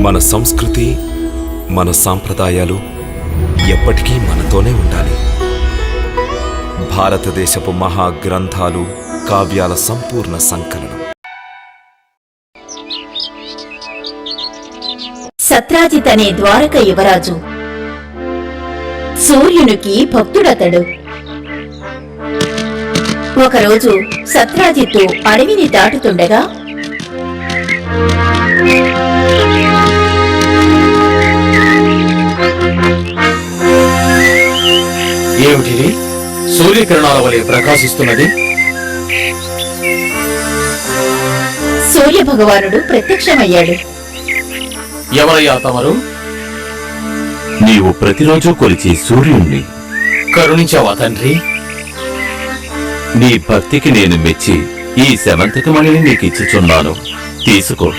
మన సంస్కృతి, మన సాంప్రదాయాలు ఎప్పటికీ మనతోనే ఉండాలి. భారతదేశపు మహా గ్రంథాలు, కావ్యాల సంపూర్ణ సంకలనం. సత్రాజిత్ అనే ద్వారక యువరాజు. సూర్యునికి భక్తుడతడు. ఒకరోజు సత్రాజిత్తు అడవిని దాటుతుండగా ఏమిటిది? సూర్యకిరణాల వలె ప్రకాశిస్తున్నది. సూర్యభగవానుడు ప్రత్యక్షమయ్యాడు. ఎవరయ్యా తమరు? నీవు ప్రతిరోజు కొలిచే సూర్యుణ్ణి. కరుణించావా తండ్రి? నీ భక్తికి నేను మెచ్చి ఈ శమంతకమణిని నీకిచ్చుచున్నాను, తీసుకో.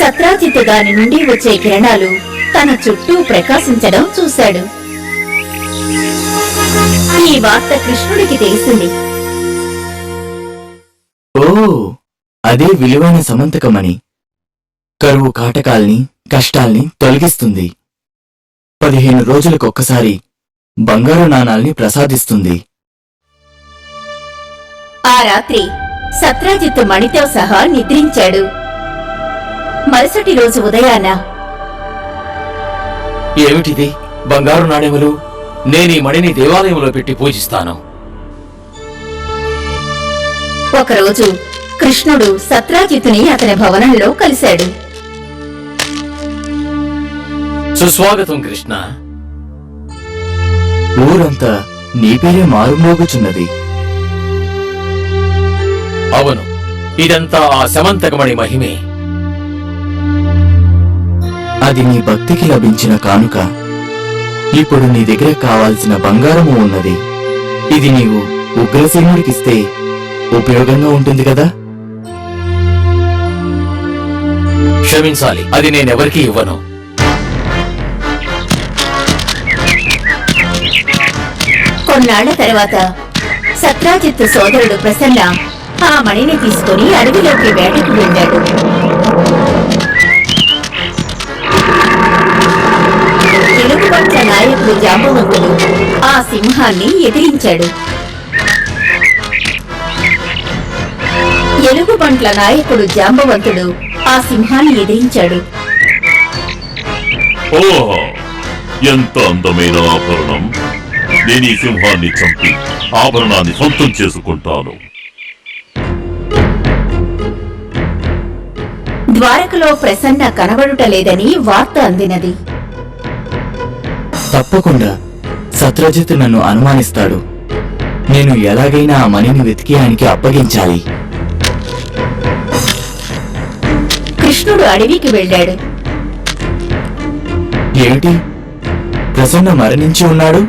సత్రాజిత్తు దాని నుండి వచ్చే కిరణాలు తన చుట్టూ ప్రకాశించడం చూశాడు. ఈ వార్త కృష్ణుడికి తెలిసింది. ఓ, అదే విలువైన సమంతకమణి. కరువు కాటకాల్ని, కష్టాల్ని తొలగిస్తుంది. 15 రోజులకొక్కసారి బంగారు నాణాల్ని ప్రసాదిస్తుంది. ఆ రాత్రి సత్రాజిత్తు మణితో సహా నిద్రించాడు. మరుసటి రోజు ఉదయాన, ఏమిటిది? బంగారు నాణెములు. నేనీ మణిని దేవాలయంలో పెట్టి పూజిస్తాను. ఒకరోజు కృష్ణుడు సత్రాజిత్తుని అతని భవనంలో కలిశాడు. సుస్వాగతం కృష్ణ. ఊరంతా నీ పేరే మారుమోగుచున్నది. అవును, ఇదంతా ఆ శమంతకమణి మహిమే. అది నీ భక్తికి లభించిన కానుక. ఇప్పుడు నీ దగ్గర కావాల్సిన బంగారము ఉన్నది. ఇది నీవు ఉగ్రసేనుడికిస్తే ఉపయోగంగా ఉంటుంది కదా. క్షమించాలి, అది నేనెవరికీ ఇవ్వను. కొన్నాళ్ల తర్వాత సత్రాజిత్తు సోదరుడు ప్రసన్న ఆ మణిని తీసుకుని అడవిలోకి వేటకు వెళ్ళాడు. ఎలుగుబంట్ల నాయకుడు జాంబవంతుడు ఆ సింహాన్ని ఎదిరించాడు. ఎలుగుబంట్ల నాయకుడు జాంబవంతుడు ఆ సింహాన్ని ఎదిరించాడు. ఓహో, ఎంత అందమైన ఆభరణం! నేను ఈ సింహాన్ని చంపి ఆభరణాన్ని సొంతం చేసుకుంటాను. ద్వారకలో ప్రసన్న కనబడుటలేదని వార్త అందినది. తప్పకుండా సత్రజిత్ నన్ను అనుమానిస్తాడు. నేను ఎలాగైనా ఆ మణిని వెతికి ఆయనకి అప్పగించాలి. కృష్ణుడు అడవికి వెళ్ళాడు. ఏమిటి? ప్రసన్న మరణించి ఉన్నాడు.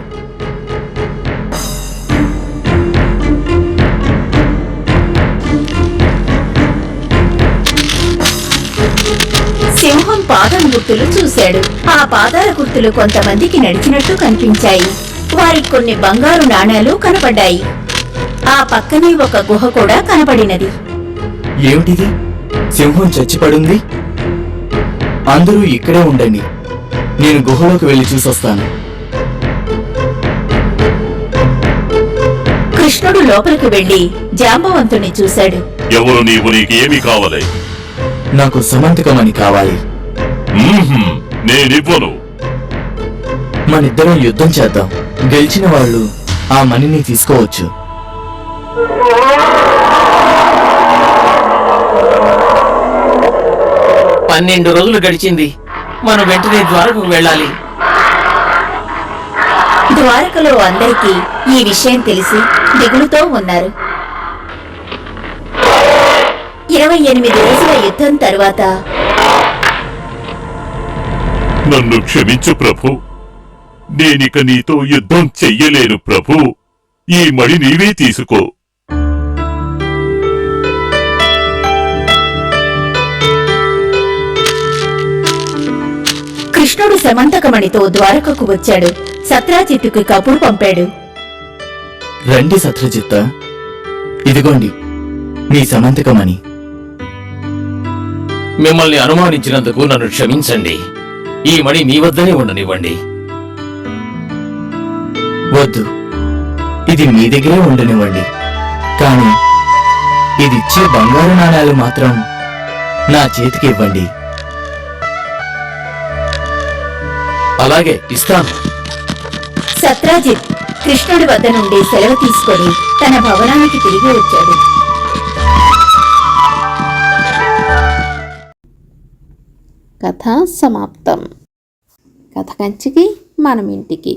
సింహం పాదం గుర్తులు చూశాడు. ఆ పాదాల గుర్తులు కొంతమందికి నడిచినట్టు కనిపించాయి. వారికి కొన్ని బంగారు నాణేలు కనపడ్డాయి. ఆ పక్కనే ఒక గుహ కూడా కనపడినది. ఏమిటిది? సింహం చచ్చిపడుంది. అందరూ ఇక్కడే ఉండండి, నేను గుహలోకి వెళ్లి చూసొస్తాను. కృష్ణుడు లోపలికి వెళ్లి జాంబవంతుణ్ణి చూశాడు. ఎవరు నీవు? నీకేమి కావాలి? నాకు సమంతకమణి కావాలి. నేనివ్వను. మనిద్దరం యుద్ధం చేద్దాం. గెలిచిన వాళ్ళు ఆ మణిని తీసుకోవచ్చు. పన్నెండు రోజులు గడిచింది. మనం వెంటనే ద్వారకకు వెళ్ళాలి. ద్వారకలో అందరికీ ఈ విషయం తెలిసి దిగులుతో ఉన్నారు. 28 రోజుల యుద్ధం తరువాత, నన్ను క్షమించు ప్రభు. నేనిక నీతో యుద్ధం చెయ్యలేను ప్రభు. ఈ మణి నీవే తీసుకో. కృష్ణుడు సమంతకమణితో ద్వారకకు వచ్చాడు. సత్రాజిత్తుకు కబురు పంపాడు. రండి సత్రజిత్త, ఇదిగోండి మీ సమంతకమణి. మిమ్మల్ని అనుమానించినందుకు నన్ను క్షమించండి. ఈ మణి మీ వద్దనే ఉండనివ్వండి. వద్దు, ఇది మీ దగ్గరే ఉండనివ్వండి. కానీ ఇదిచ్చే బంగారు నాణేలు మాత్రం నా చేతికి ఇవ్వండి. అలాగే ఇస్తాను. సత్రాజిత్ కృష్ణుడి వద్ద నుండి సెలవు తీసుకొని తన భవనానికి తిరిగి వచ్చాడు. కథ సమాప్తం. కథ కంచికి మనం ఇంటికి.